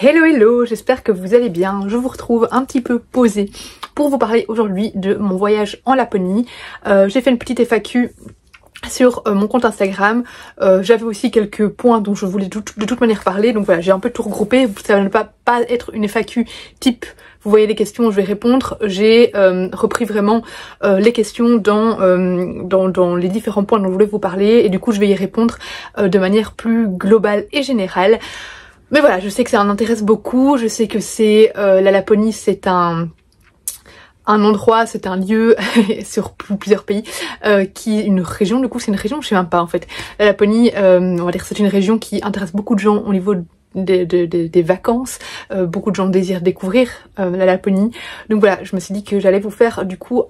Hello hello, j'espère que vous allez bien. Je vous retrouve un petit peu posée pour vous parler aujourd'hui de mon voyage en Laponie. J'ai fait une petite FAQ sur mon compte Instagram. J'avais aussi quelques points dont je voulais de toute manière parler, donc voilà, j'ai un peu tout regroupé. Ça ne va pas être une FAQ type vous voyez les questions, je vais répondre. J'ai repris vraiment les questions dans les différents points dont je voulais vous parler, et du coup je vais y répondre de manière plus globale et générale. Mais voilà, je sais que ça en intéresse beaucoup, je sais que c'est la Laponie, c'est un endroit, c'est un lieu sur plusieurs pays, qui est une région, du coup c'est une région, je sais même pas en fait. La Laponie, on va dire c'est une région qui intéresse beaucoup de gens au niveau des vacances, beaucoup de gens désirent découvrir la Laponie. Donc voilà, je me suis dit que j'allais vous faire du coup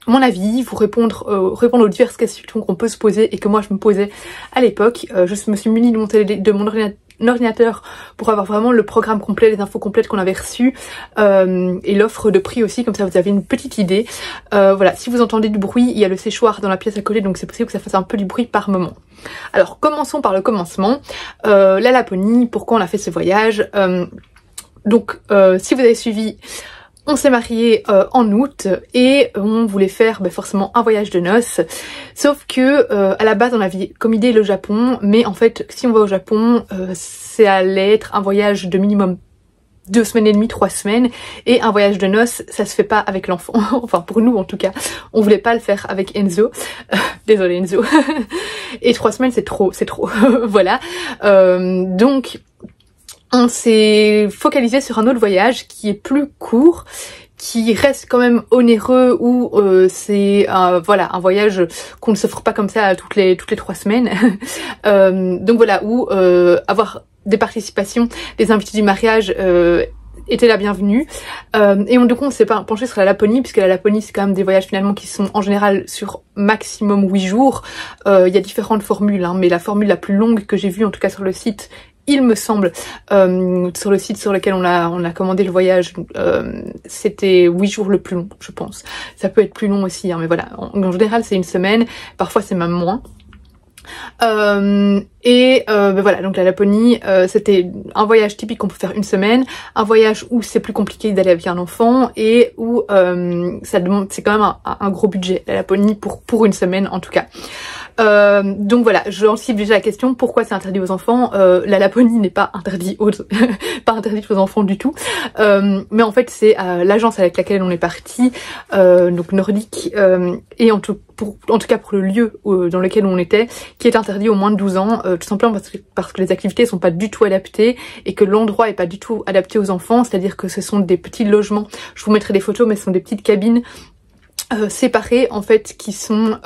mon avis, vous répondre aux diverses questions qu'on peut se poser et que moi je me posais à l'époque. Je me suis munie de mon ordinateur pour avoir vraiment le programme complet, les infos complètes qu'on avait reçues et l'offre de prix aussi, comme ça vous avez une petite idée. Voilà, si vous entendez du bruit, il y a le séchoir dans la pièce à côté, donc c'est possible que ça fasse un peu du bruit par moment. Alors commençons par le commencement. La Laponie, pourquoi on a fait ce voyage? Si vous avez suivi, on s'est mariés en août et on voulait faire forcément un voyage de noces. Sauf que à la base on avait comme idée le Japon, mais en fait si on va au Japon, ça allait être un voyage de minimum 2 semaines et demie, 3 semaines, et un voyage de noces ça se fait pas avec l'enfant. Enfin pour nous en tout cas, on voulait pas le faire avec Enzo. Désolée Enzo. Et 3 semaines c'est trop. Voilà. Donc on s'est focalisé sur un autre voyage qui est plus court, qui reste quand même onéreux, où c'est voilà, un voyage qu'on ne s'offre pas comme ça toutes les 3 semaines. Donc voilà, où avoir des participations, des invités du mariage était la bienvenue. Du coup on s'est penché sur la Laponie, puisque la Laponie c'est quand même des voyages finalement qui sont en général sur maximum 8 jours. Il y a différentes formules, hein, mais la formule la plus longue que j'ai vue en tout cas sur le site, il me semble, sur le site sur lequel on a commandé le voyage, c'était 8 jours le plus long, je pense. Ça peut être plus long aussi, hein, mais voilà, en général c'est une semaine, parfois c'est même moins. Voilà, donc la Laponie, c'était un voyage typique qu'on peut faire une semaine, un voyage où c'est plus compliqué d'aller avec un enfant et où ça demande, c'est quand même un gros budget, la Laponie, pour une semaine en tout cas. Donc voilà, j'anticipe déjà la question, pourquoi c'est interdit aux enfants? La Laponie n'est pas interdite pas interdite aux enfants du tout, mais en fait c'est l'agence avec laquelle on est parti, donc nordique, et en tout cas pour le lieu dans lequel on était, qui est interdit aux moins de 12 ans, tout simplement parce que les activités sont pas du tout adaptées et que l'endroit est pas du tout adapté aux enfants, c'est-à-dire que ce sont des petits logements, je vous mettrai des photos, mais ce sont des petites cabines séparés en fait, qui sont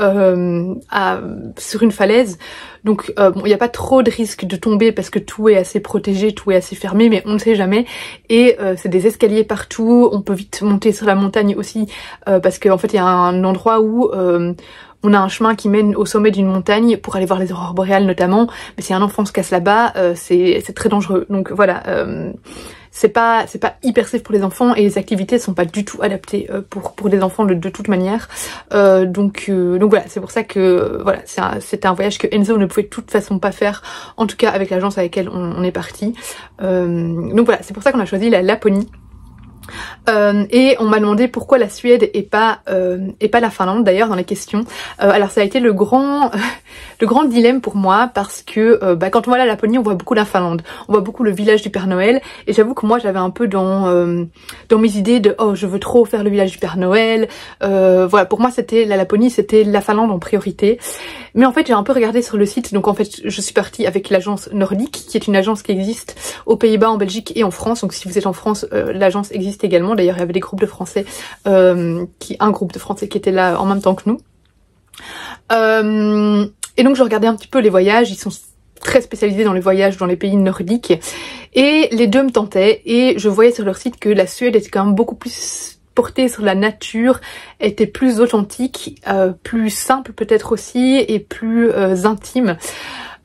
sur une falaise. Donc il n'y a pas trop de risque de tomber parce que tout est assez protégé, tout est assez fermé, mais on ne sait jamais. Et c'est des escaliers partout, on peut vite monter sur la montagne aussi, parce qu'en fait il y a un endroit où on a un chemin qui mène au sommet d'une montagne pour aller voir les aurores boréales notamment, mais si un enfant se casse là-bas, c'est très dangereux. Donc voilà, c'est pas hyper safe pour les enfants, et les activités sont pas du tout adaptées pour les enfants de toute manière. Donc voilà, c'est pour ça que voilà, c'était un voyage que Enzo ne pouvait de toute façon pas faire, en tout cas avec l'agence avec laquelle on est parti. Donc voilà, c'est pour ça qu'on a choisi la Laponie. Et on m'a demandé pourquoi la Suède et pas la Finlande d'ailleurs dans les questions. Alors ça a été le grand dilemme pour moi, parce que quand on voit la Laponie, on voit beaucoup la Finlande, on voit beaucoup le village du Père Noël, et j'avoue que moi j'avais un peu dans mes idées de oh je veux trop faire le village du Père Noël. Voilà, pour moi c'était la Laponie, c'était la Finlande en priorité. Mais en fait j'ai un peu regardé sur le site, donc en fait je suis partie avec l'agence nordique, qui est une agence qui existe aux Pays-Bas, en Belgique et en France. Donc si vous êtes en France, l'agence existe également. D'ailleurs il y avait des groupes de Français, un groupe de Français qui était là en même temps que nous. Et donc je regardais un petit peu les voyages, ils sont très spécialisés dans les voyages dans les pays nordiques, et les deux me tentaient, et je voyais sur leur site que la Suède était quand même beaucoup plus portée sur la nature, était plus authentique, plus simple peut-être aussi, et plus intime.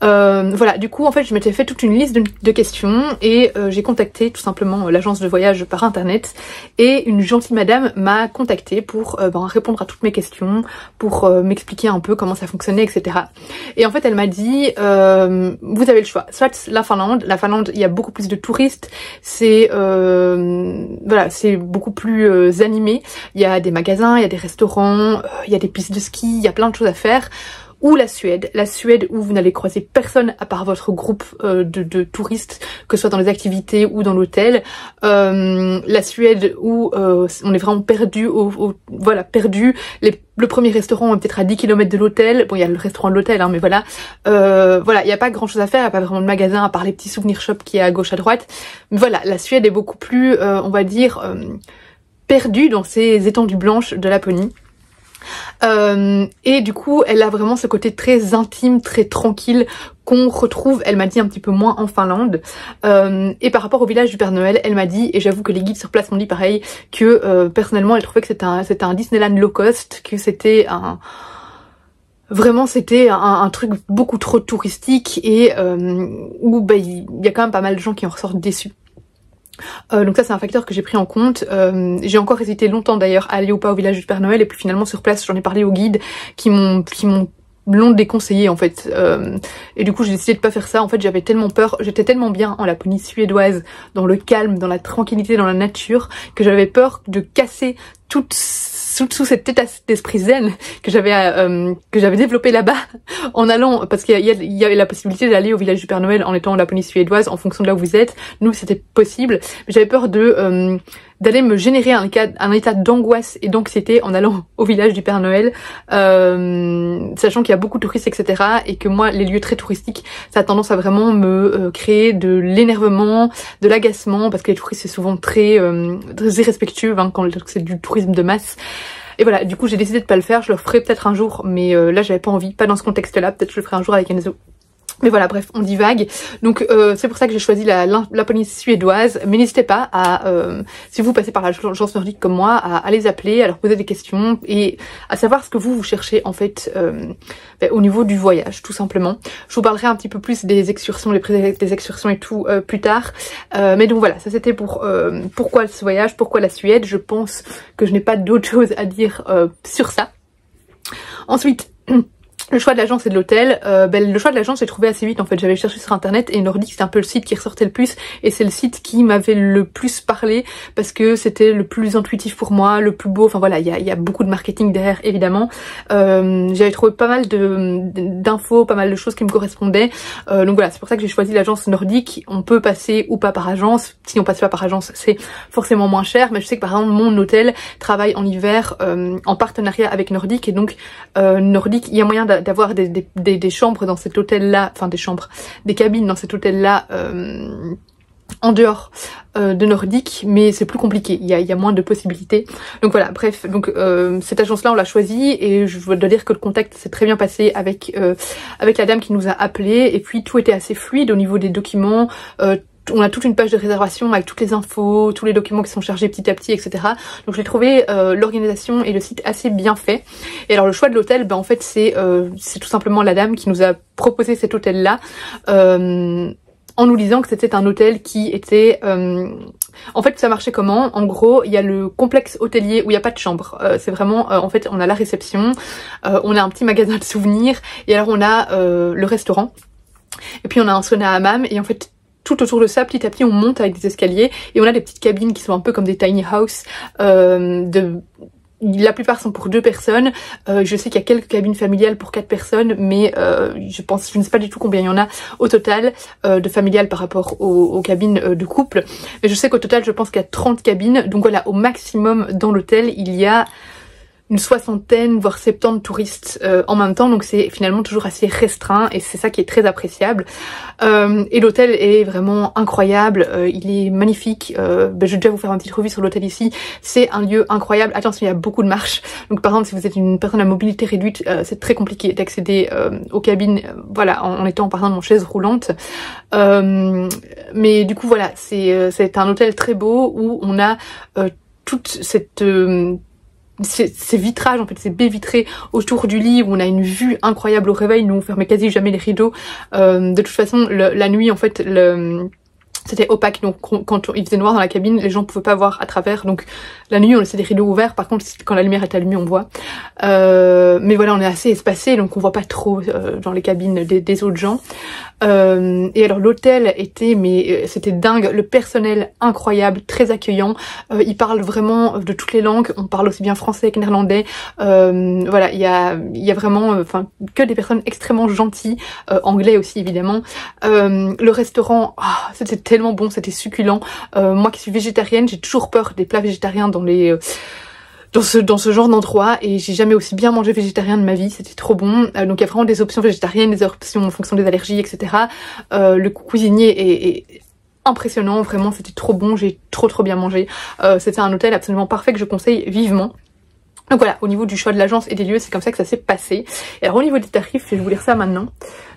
Voilà, du coup en fait je m'étais fait toute une liste de questions et j'ai contacté tout simplement l'agence de voyage par internet et une gentille madame m'a contactée pour répondre à toutes mes questions, pour m'expliquer un peu comment ça fonctionnait, etc. Et en fait elle m'a dit vous avez le choix, soit la Finlande il y a beaucoup plus de touristes, c'est voilà, c'est beaucoup plus animé, il y a des magasins, il y a des restaurants, il y a des pistes de ski, il y a plein de choses à faire. Ou la Suède où vous n'allez croiser personne à part votre groupe de touristes, que ce soit dans les activités ou dans l'hôtel. La Suède où on est vraiment perdu, voilà, perdu. Le premier restaurant est peut-être à 10 km de l'hôtel. Bon, il y a le restaurant de l'hôtel, hein, mais voilà. Voilà, il n'y a pas grand chose à faire, il n'y a pas vraiment de magasin à part les petits souvenirs shops qui est à gauche à droite. Mais voilà, la Suède est beaucoup plus, on va dire, perdue dans ces étendues blanches de Laponie. Et du coup elle a vraiment ce côté très intime, très tranquille qu'on retrouve, elle m'a dit, un petit peu moins en Finlande. Et par rapport au village du Père Noël, elle m'a dit, et j'avoue que les guides sur place m'ont dit pareil, que personnellement elle trouvait que c'était un Disneyland low cost, que c'était vraiment c'était un truc beaucoup trop touristique et où il y a quand même pas mal de gens qui en ressortent déçus. Donc ça c'est un facteur que j'ai pris en compte. J'ai encore hésité longtemps d'ailleurs à aller ou pas au village du Père Noël, et puis finalement sur place j'en ai parlé aux guides qui m'ont l'ont déconseillé en fait, et du coup j'ai décidé de pas faire ça. En fait j'avais tellement peur, j'étais tellement bien en Laponie suédoise, dans le calme, dans la tranquillité, dans la nature, que j'avais peur de casser sous cet état d'esprit zen que j'avais développé là-bas en allant, parce qu'il y a la possibilité d'aller au village du Père Noël en étant en Laponie suédoise en fonction de là où vous êtes. Nous c'était possible, mais j'avais peur d'aller me générer un état d'angoisse et d'anxiété en allant au village du Père Noël, sachant qu'il y a beaucoup de touristes, etc. Et que moi, les lieux très touristiques, ça a tendance à vraiment me créer de l'énervement, de l'agacement, parce que les touristes c'est souvent très irrespectueux, hein, quand c'est du tourisme de masse. Et voilà, du coup j'ai décidé de pas le faire, je le ferai peut-être un jour, mais là j'avais pas envie, pas dans ce contexte-là, peut-être que je le ferai un jour avec Enzo. Mais voilà, bref, on divague. Donc c'est pour ça que j'ai choisi la Laponie suédoise. Mais n'hésitez pas à, si vous passez par l'agence nordique comme moi, à les appeler, à leur poser des questions et à savoir ce que vous cherchez en fait au niveau du voyage, tout simplement. Je vous parlerai un petit peu plus des excursions, les prix des excursions et tout plus tard. Mais donc voilà, ça c'était pour pourquoi ce voyage, pourquoi la Suède. Je pense que je n'ai pas d'autre chose à dire sur ça. Ensuite, le choix de l'agence et de l'hôtel, le choix de l'agence j'ai trouvé assez vite en fait. J'avais cherché sur internet et Nordique c'était un peu le site qui ressortait le plus, et c'est le site qui m'avait le plus parlé parce que c'était le plus intuitif pour moi, le plus beau. Enfin voilà, il y a beaucoup de marketing derrière évidemment. J'avais trouvé pas mal d'infos, pas mal de choses qui me correspondaient. Donc voilà, c'est pour ça que j'ai choisi l'agence Nordique. On peut passer ou pas par agence. Si on passe pas par agence, c'est forcément moins cher. Mais je sais que par exemple mon hôtel travaille en hiver en partenariat avec Nordique, et donc Nordique, il y a moyen d'avoir des chambres dans cet hôtel là, enfin des cabines dans cet hôtel là en dehors de Nordique, mais c'est plus compliqué, il y a moins de possibilités. Donc voilà, bref, donc cette agence là on l'a choisie, et je dois dire que le contact s'est très bien passé avec la dame qui nous a appelé, et puis tout était assez fluide au niveau des documents. On a toute une page de réservation avec toutes les infos, tous les documents qui sont chargés petit à petit, etc. Donc j'ai trouvé l'organisation et le site assez bien fait. Et alors le choix de l'hôtel, en fait c'est tout simplement la dame qui nous a proposé cet hôtel-là, en nous disant que c'était un hôtel qui était... En fait ça marchait comment? En gros il y a le complexe hôtelier où il n'y a pas de chambre. C'est vraiment, en fait on a la réception, on a un petit magasin de souvenirs, et alors on a le restaurant, et puis on a un sauna hammam, et en fait tout autour de ça, petit à petit, on monte avec des escaliers et on a des petites cabines qui sont un peu comme des tiny house. La plupart sont pour 2 personnes. Je sais qu'il y a quelques cabines familiales pour 4 personnes, mais je ne sais pas du tout combien il y en a au total de familiales par rapport aux cabines de couple. Mais je sais qu'au total, je pense qu'il y a 30 cabines. Donc voilà, au maximum dans l'hôtel, il y a une 60aine, voire 70 touristes en même temps, donc c'est finalement toujours assez restreint, et c'est ça qui est très appréciable. Et l'hôtel est vraiment incroyable, il est magnifique. Je vais déjà vous faire une petite revue sur l'hôtel ici. C'est un lieu incroyable. Attention, il y a beaucoup de marches, donc par exemple si vous êtes une personne à mobilité réduite, c'est très compliqué d'accéder aux cabines, voilà, en étant par exemple en chaise roulante. Mais du coup voilà, c'est un hôtel très beau où on a toute cette ces vitrages, en fait, ces baies vitrées autour du lit où on a une vue incroyable au réveil. Nous on fermait quasi jamais les rideaux. De toute façon, la nuit, en fait, c'était opaque, donc quand il faisait noir dans la cabine, les gens pouvaient pas voir à travers, donc la nuit on laissait les rideaux ouverts, par contre quand la lumière est allumée on voit. Mais voilà, on est assez espacé, donc on voit pas trop dans les cabines des autres gens. Et alors l'hôtel était, mais c'était dingue, le personnel incroyable, très accueillant, ils parlent vraiment de toutes les langues, on parle aussi bien français que néerlandais, voilà, il y a vraiment enfin que des personnes extrêmement gentilles, anglais aussi évidemment. Le restaurant, c'était tellement bon, c'était succulent. Moi qui suis végétarienne, j'ai toujours peur des plats végétariens dans ce genre d'endroit, et j'ai jamais aussi bien mangé végétarien de ma vie, c'était trop bon. Donc il y a vraiment des options végétariennes, des options en fonction des allergies, etc. Le cuisinier est impressionnant, vraiment c'était trop bon, j'ai trop bien mangé. C'était un hôtel absolument parfait que je conseille vivement. Donc voilà, au niveau du choix de l'agence et des lieux, c'est comme ça que ça s'est passé. Et alors au niveau des tarifs, je vais vous lire ça maintenant.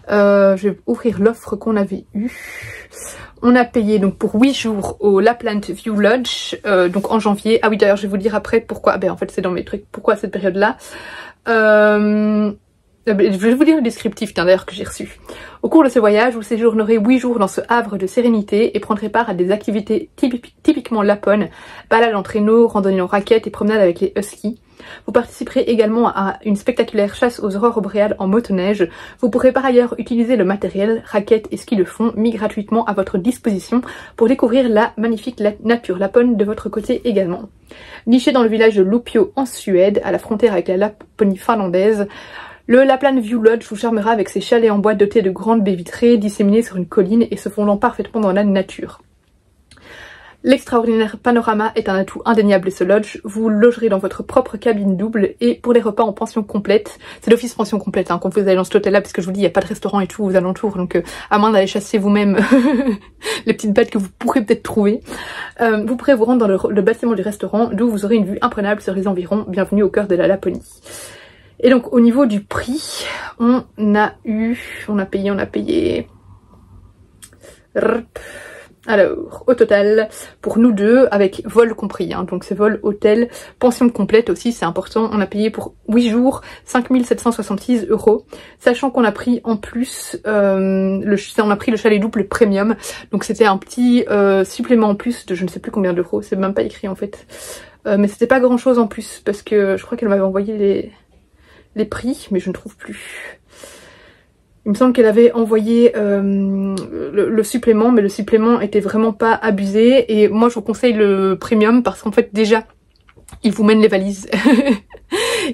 Je vais ouvrir l'offre qu'on avait eue. On a payé donc pour 8 jours au Lapland View Lodge, donc en janvier. Ah oui, d'ailleurs je vais vous dire après pourquoi, en fait c'est dans mes trucs, pourquoi cette période-là. Je vais vous lire le descriptif d'ailleurs que j'ai reçu. Au cours de ce voyage, vous séjournerez 8 jours dans ce havre de sérénité et prendrez part à des activités typiquement laponnes, balades en traîneau, randonnées en raquettes et promenades avec les huskies. Vous participerez également à une spectaculaire chasse aux aurores boréales en motoneige. Vous pourrez par ailleurs utiliser le matériel, raquettes et skis de fond mis gratuitement à votre disposition pour découvrir la magnifique nature lapone de votre côté également. Niché dans le village de Lupio en Suède, à la frontière avec la Laponie finlandaise, le Lapland View Lodge vous charmera avec ses chalets en bois dotés de grandes baies vitrées disséminées sur une colline et se fondant parfaitement dans la nature. L'extraordinaire panorama est un atout indéniable de ce lodge. Vous logerez dans votre propre cabine double et pour les repas en pension complète, c'est l'office pension complète quand vous allez dans cet hôtel là, parce que je vous dis il n'y a pas de restaurant et tout aux alentours, donc à moins d'aller chasser vous-même les petites bêtes que vous pourrez peut-être trouver, vous pourrez vous rendre dans le bâtiment du restaurant d'où vous aurez une vue imprenable sur les environs. Bienvenue au cœur de la Laponie. Et donc au niveau du prix, on a payé. Alors, au total, pour nous deux, avec vol compris, donc c'est vol, hôtel, pension complète aussi, c'est important, on a payé pour 8 jours 5766 €, sachant qu'on a pris en plus, on a pris le chalet double premium, donc c'était un petit supplément en plus de je ne sais plus combien d'euros, c'est même pas écrit en fait, mais c'était pas grand chose en plus, parce que je crois qu'elle m'avait envoyé les prix, mais je ne trouve plus. Il me semble qu'elle avait envoyé le supplément, mais le supplément était vraiment pas abusé. Et moi, je vous conseille le premium parce qu'en fait, déjà, il vous mène les valises.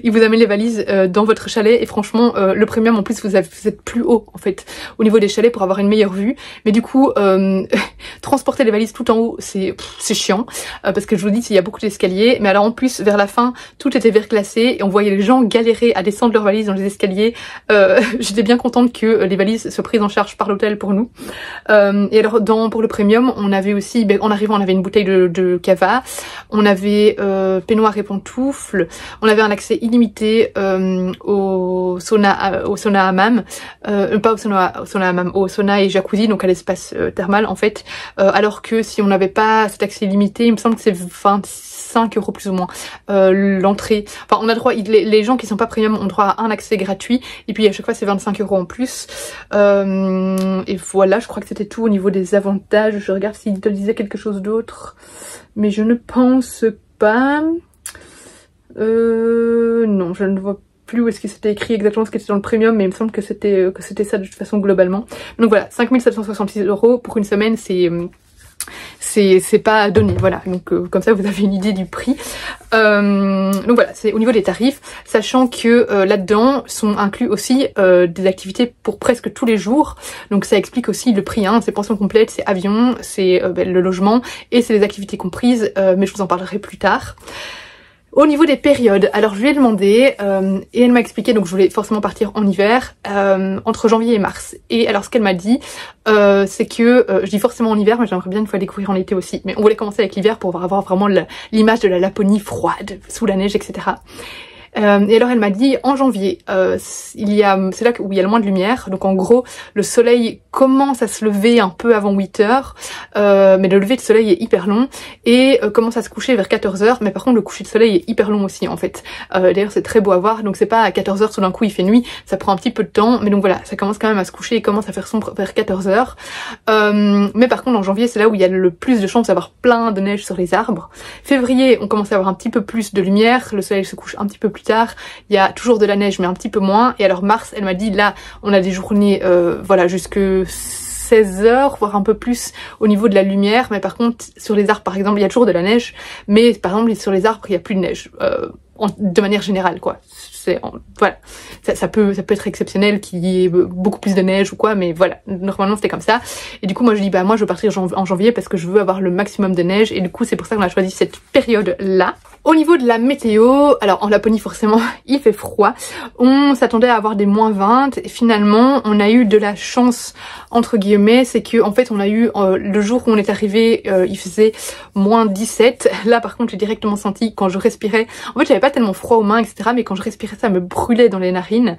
Il vous amène les valises dans votre chalet et franchement le premium en plus vous êtes plus haut en fait au niveau des chalets pour avoir une meilleure vue, mais du coup transporter les valises tout en haut c'est chiant parce que je vous dis il y a beaucoup d'escaliers, mais alors en plus vers la fin tout était verglacé et on voyait les gens galérer à descendre leurs valises dans les escaliers. J'étais bien contente que les valises soient prises en charge par l'hôtel pour nous. Et alors pour le premium on avait aussi, en arrivant on avait une bouteille de cava, on avait peignoir et pantoufles, on avait un accès illimité au sauna hammam, pas au sauna hammam, au sauna et jacuzzi, donc à l'espace thermal en fait, alors que si on n'avait pas cet accès illimité, il me semble que c'est 25 € plus ou moins l'entrée. Enfin on a droit, les gens qui sont pas premium ont droit à un accès gratuit et puis à chaque fois c'est 25 € en plus. Et voilà, je crois que c'était tout au niveau des avantages. Je regarde s'il te disait quelque chose d'autre, mais je ne pense pas. Non, je ne vois plus où est-ce qu'il s'était écrit exactement ce qui était dans le premium, mais il me semble que c'était ça de toute façon globalement. Donc voilà, 5766 € pour une semaine, c'est pas donné, voilà, donc comme ça vous avez une idée du prix. Donc voilà, c'est au niveau des tarifs, sachant que là-dedans sont inclus aussi des activités pour presque tous les jours, donc ça explique aussi le prix, c'est pension complète, c'est avion, c'est le logement et c'est les activités comprises, mais je vous en parlerai plus tard. Au niveau des périodes, alors je lui ai demandé et elle m'a expliqué, donc je voulais forcément partir en hiver, entre janvier et mars. Et alors ce qu'elle m'a dit, c'est que, je dis forcément en hiver, mais j'aimerais bien une fois découvrir en été aussi. Mais on voulait commencer avec l'hiver pour avoir vraiment l'image de la Laponie froide, sous la neige, etc. Et alors elle m'a dit en janvier, c'est là où il y a le moins de lumière, donc en gros le soleil commence à se lever un peu avant 8 heures, mais le lever de soleil est hyper long, et commence à se coucher vers 14 heures, mais par contre le coucher de soleil est hyper long aussi en fait. D'ailleurs c'est très beau à voir, donc c'est pas à 14 heures tout d'un coup il fait nuit, ça prend un petit peu de temps, mais donc voilà, ça commence quand même à se coucher et commence à faire sombre vers 14 heures. Mais par contre en janvier c'est là où il y a le plus de chances d'avoir plein de neige sur les arbres. Février on commence à avoir un petit peu plus de lumière, le soleil se couche un petit peu plus tard, il y a toujours de la neige mais un petit peu moins, et alors mars elle m'a dit là on a des journées voilà jusque 16 heures, voire un peu plus au niveau de la lumière, mais par contre sur les arbres par exemple il y a toujours de la neige, mais par exemple sur les arbres il n'y a plus de neige, de manière générale quoi. Voilà, ça peut être exceptionnel qu'il y ait beaucoup plus de neige ou quoi, mais voilà, normalement c'était comme ça. Et du coup moi je dis bah moi je veux partir en janvier parce que je veux avoir le maximum de neige, et du coup c'est pour ça qu'on a choisi cette période là. Au niveau de la météo, alors en Laponie forcément il fait froid, on s'attendait à avoir des moins 20, et finalement on a eu de la chance entre guillemets, c'est que en fait on a eu le jour où on est arrivé il faisait moins 17, là par contre j'ai directement senti quand je respirais, en fait j'avais pas tellement froid aux mains etc, mais quand je respirais ça me brûlait dans les narines.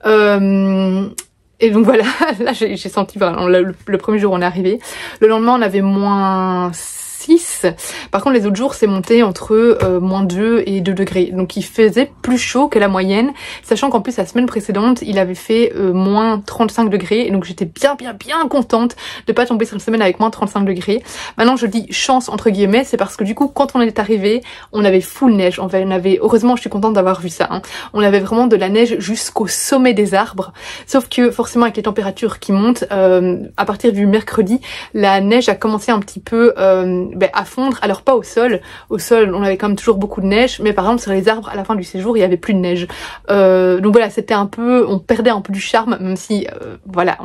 Et donc voilà, là j'ai senti, voilà, le premier jour on est arrivé, le lendemain on avait moins 6, par contre les autres jours c'est monté entre moins 2 et 2 degrés, donc il faisait plus chaud que la moyenne, sachant qu'en plus la semaine précédente il avait fait moins 35 degrés, et donc j'étais bien contente de pas tomber sur une semaine avec moins 35 degrés. Maintenant je dis chance entre guillemets, c'est parce que du coup quand on est arrivé on avait full neige, on avait, heureusement je suis contente d'avoir vu ça, hein. On avait vraiment de la neige jusqu'au sommet des arbres, sauf que forcément avec les températures qui montent, à partir du mercredi la neige a commencé un petit peu à fondre, alors pas au sol on avait quand même toujours beaucoup de neige, mais par exemple sur les arbres à la fin du séjour il y avait plus de neige, donc voilà c'était un peu, on perdait un peu du charme, même si voilà,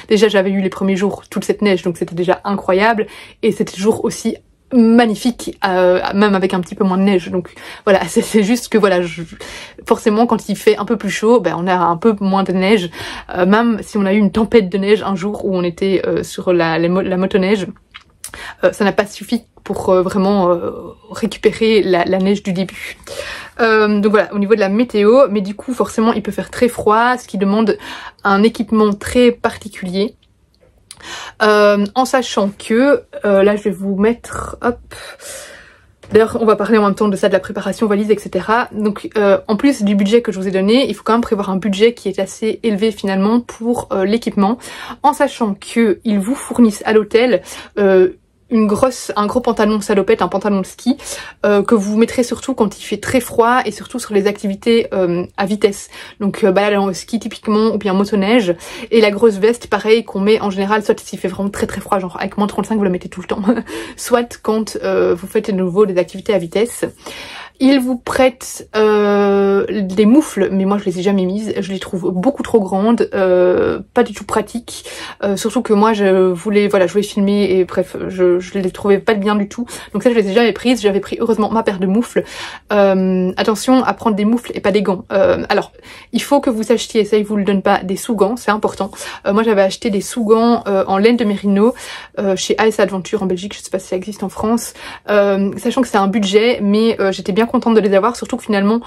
déjà j'avais eu les premiers jours toute cette neige donc c'était déjà incroyable, et c'était toujours aussi magnifique même avec un petit peu moins de neige, donc voilà c'est juste que voilà forcément quand il fait un peu plus chaud on a un peu moins de neige, même si on a eu une tempête de neige un jour où on était sur la motoneige, ça n'a pas suffi pour vraiment récupérer la neige du début. Donc voilà au niveau de la météo, mais du coup forcément il peut faire très froid, ce qui demande un équipement très particulier. En sachant que là je vais vous mettre hop, d'ailleurs on va parler en même temps de ça, de la préparation valise etc. Donc en plus du budget que je vous ai donné, il faut quand même prévoir un budget qui est assez élevé finalement pour l'équipement, en sachant que ils vous fournissent à l'hôtel un gros pantalon salopette, un pantalon de ski que vous mettrez surtout quand il fait très froid, et surtout sur les activités à vitesse, donc balade en ski typiquement ou bien motoneige, et la grosse veste pareil qu'on met en général soit s'il fait vraiment très froid, genre avec moins 35 vous la mettez tout le temps soit quand vous faites de nouveau des activités à vitesse. Ils vous prêtent des moufles, mais moi je les ai jamais mises, je les trouve beaucoup trop grandes, pas du tout pratiques, surtout que moi je voulais filmer, et bref je les trouvais pas bien du tout, donc ça je les ai jamais prises. J'avais pris heureusement ma paire de moufles. Attention à prendre des moufles et pas des gants. Alors il faut que vous achetiez, ça ils vous le donnent pas, des sous-gants, c'est important. Moi j'avais acheté des sous-gants en laine de mérino chez AS Adventure en Belgique, je sais pas si ça existe en France, sachant que c'est un budget, mais j'étais bien contente de les avoir, surtout que finalement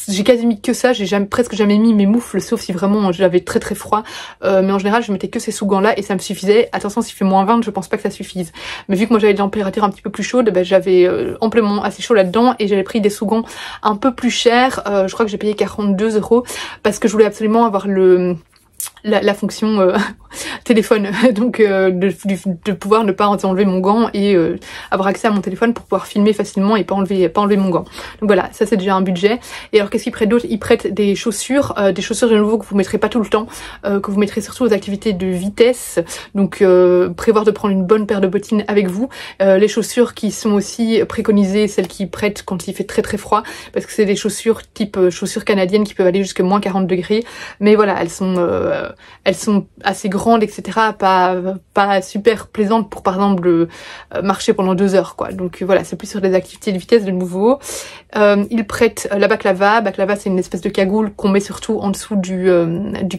j'ai quasi mis que ça, j'ai presque jamais mis mes moufles, sauf si vraiment j'avais très froid, mais en général je mettais que ces sous-gants là et ça me suffisait. Attention s'il fait moins 20 je pense pas que ça suffise, mais vu que moi j'avais des températures un petit peu plus chaudes, j'avais amplement assez chaud là-dedans, et j'avais pris des sous-gants un peu plus chers, je crois que j'ai payé 42 € parce que je voulais absolument avoir la fonction téléphone, donc de pouvoir ne pas enlever mon gant et avoir accès à mon téléphone pour pouvoir filmer facilement et pas enlever mon gant. Donc voilà, ça c'est déjà un budget. Et alors qu'est-ce qu'ils prêtent d'autre? Ils prêtent des chaussures de nouveau que vous mettrez pas tout le temps, que vous mettrez surtout aux activités de vitesse, donc prévoir de prendre une bonne paire de bottines avec vous. Les chaussures qui sont aussi préconisées, celles qui prêtent quand il fait très froid, parce que c'est des chaussures type chaussures canadiennes qui peuvent aller jusqu'à moins 40 degrés, mais voilà, elles sont assez grandes etc, pas super plaisantes pour par exemple marcher pendant 2 heures quoi, donc voilà c'est plus sur des activités de vitesse de nouveau. Ils prêtent la baklava c'est une espèce de cagoule qu'on met surtout en dessous du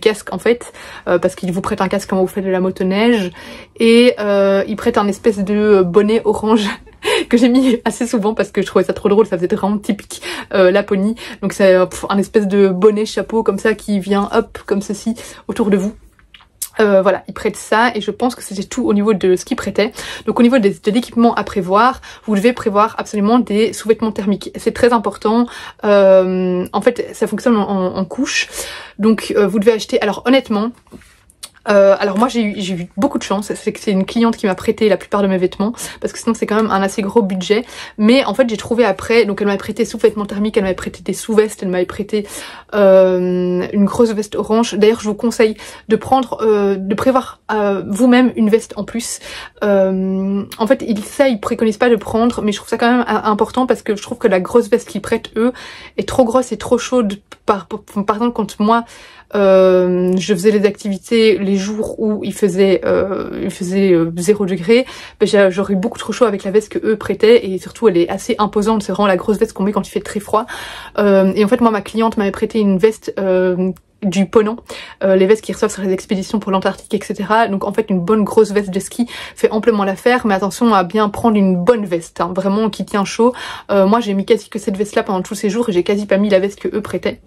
casque en fait, parce qu'ils vous prêtent un casque quand vous faites de la motoneige, et ils prêtent un espèce de bonnet orange que j'ai mis assez souvent parce que je trouvais ça trop drôle, ça faisait vraiment typique Laponie. Donc c'est un espèce de bonnet chapeau comme ça qui vient hop comme ceci autour de vous. Voilà, ils prêtent ça et je pense que c'était tout au niveau de ce qu'ils prêtaient. Donc au niveau de l'équipement à prévoir, vous devez prévoir absolument des sous-vêtements thermiques. C'est très important. En fait, ça fonctionne en couches. Donc vous devez acheter. Alors honnêtement, alors moi j'ai eu beaucoup de chance, c'est que c'est une cliente qui m'a prêté la plupart de mes vêtements parce que sinon c'est quand même un assez gros budget, mais en fait j'ai trouvé après, donc elle m'avait prêté sous-vêtements thermiques, elle m'avait prêté des sous-vestes, elle m'avait prêté une grosse veste orange. D'ailleurs je vous conseille de prendre, de prévoir vous-même une veste en plus. En fait ils préconisent pas de prendre, mais je trouve ça quand même important parce que je trouve que la grosse veste qu'ils prêtent eux est trop grosse et trop chaude. Par exemple quand moi je faisais les activités les jours où il faisait 0 degré, ben j'aurais eu beaucoup trop chaud avec la veste que eux prêtaient et surtout elle est assez imposante, c'est vraiment la grosse veste qu'on met quand il fait très froid. Et en fait moi ma cliente m'avait prêté une veste du Ponant, les vestes qu'ils reçoivent sur les expéditions pour l'Antarctique, etc. Donc en fait une bonne grosse veste de ski fait amplement l'affaire, mais attention à bien prendre une bonne veste, hein, vraiment qui tient chaud. Moi j'ai mis quasi que cette veste là pendant tous ces jours et j'ai quasi pas mis la veste que eux prêtaient.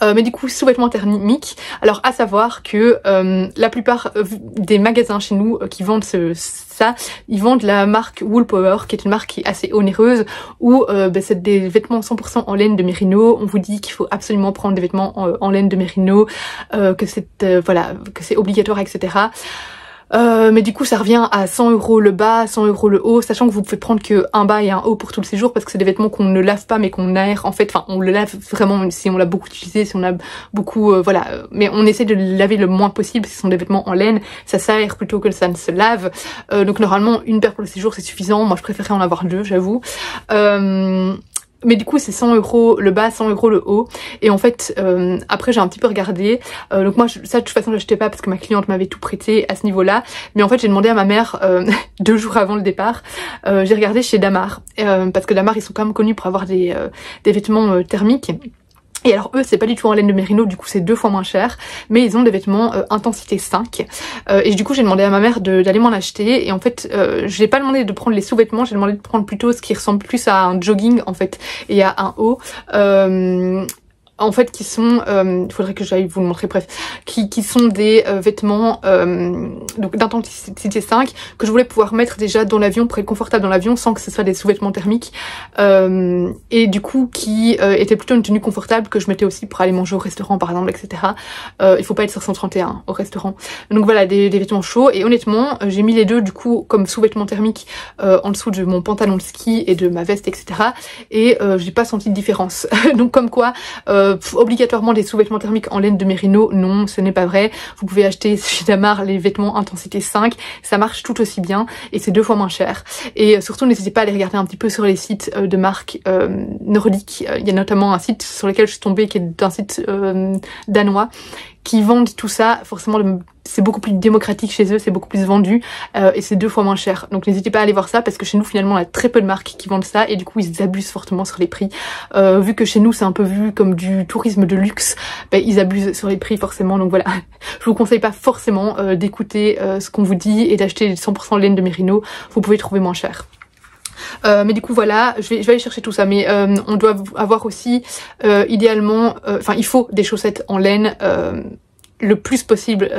Mais du coup sous-vêtements thermiques, alors à savoir que la plupart des magasins chez nous qui vendent ça, ils vendent la marque Woolpower, qui est une marque qui est assez onéreuse, où c'est des vêtements 100% en laine de mérino. On vous dit qu'il faut absolument prendre des vêtements en laine de mérino, que c'est voilà, que c'est obligatoire, etc. Mais du coup ça revient à 100 € le bas, 100 € le haut, sachant que vous pouvez prendre que un bas et un haut pour tout le séjour parce que c'est des vêtements qu'on ne lave pas mais qu'on aère en fait, enfin on le lave vraiment si on l'a beaucoup utilisé, si on a beaucoup voilà, mais on essaie de le laver le moins possible, ce sont des vêtements en laine, ça s'aère plutôt que ça ne se lave, donc normalement une paire pour le séjour c'est suffisant, moi je préférerais en avoir deux j'avoue. Mais du coup c'est 100 € le bas, 100 € le haut. Et en fait après j'ai un petit peu regardé, donc moi ça de toute façon j'achetais pas parce que ma cliente m'avait tout prêté à ce niveau là. Mais en fait j'ai demandé à ma mère 2 jours avant le départ, j'ai regardé chez Damar, parce que Damar ils sont quand même connus pour avoir des vêtements thermiques. Et alors eux c'est pas du tout en laine de mérino, du coup c'est 2 fois moins cher, mais ils ont des vêtements intensité 5, et du coup j'ai demandé à ma mère d'aller m'en acheter, et en fait je n'ai pas demandé de prendre les sous-vêtements, j'ai demandé de prendre plutôt ce qui ressemble plus à un jogging en fait, et à un haut. En fait qui sont, il faudrait que j'aille vous le montrer, bref, qui sont des vêtements donc d'intensité 5 que je voulais pouvoir mettre déjà dans l'avion pour être confortable dans l'avion sans que ce soit des sous-vêtements thermiques, et du coup qui étaient plutôt une tenue confortable que je mettais aussi pour aller manger au restaurant par exemple, etc. Il faut pas être sur 131 au restaurant, donc voilà des vêtements chauds. Et honnêtement j'ai mis les deux du coup comme sous-vêtements thermiques en dessous de mon pantalon de ski et de ma veste, etc. et j'ai pas senti de différence. Donc comme quoi obligatoirement des sous-vêtements thermiques en laine de mérino, non ce n'est pas vrai. Vous pouvez acheter chez Damar les vêtements intensité 5, ça marche tout aussi bien et c'est 2 fois moins cher. Et surtout n'hésitez pas à aller regarder un petit peu sur les sites de marques nordiques. Il y a notamment un site sur lequel je suis tombée qui est un site danois qui vendent tout ça. Forcément c'est beaucoup plus démocratique chez eux, c'est beaucoup plus vendu et c'est 2 fois moins cher. Donc n'hésitez pas à aller voir ça parce que chez nous finalement on a très peu de marques qui vendent ça et du coup ils abusent fortement sur les prix. Vu que chez nous c'est un peu vu comme du tourisme de luxe, ben, ils abusent sur les prix forcément. Donc voilà, je vous conseille pas forcément d'écouter ce qu'on vous dit et d'acheter 100% laine de mérino, vous pouvez trouver moins cher. Mais du coup voilà, je vais aller chercher tout ça, mais on doit avoir aussi idéalement, enfin il faut des chaussettes en laine le plus possible,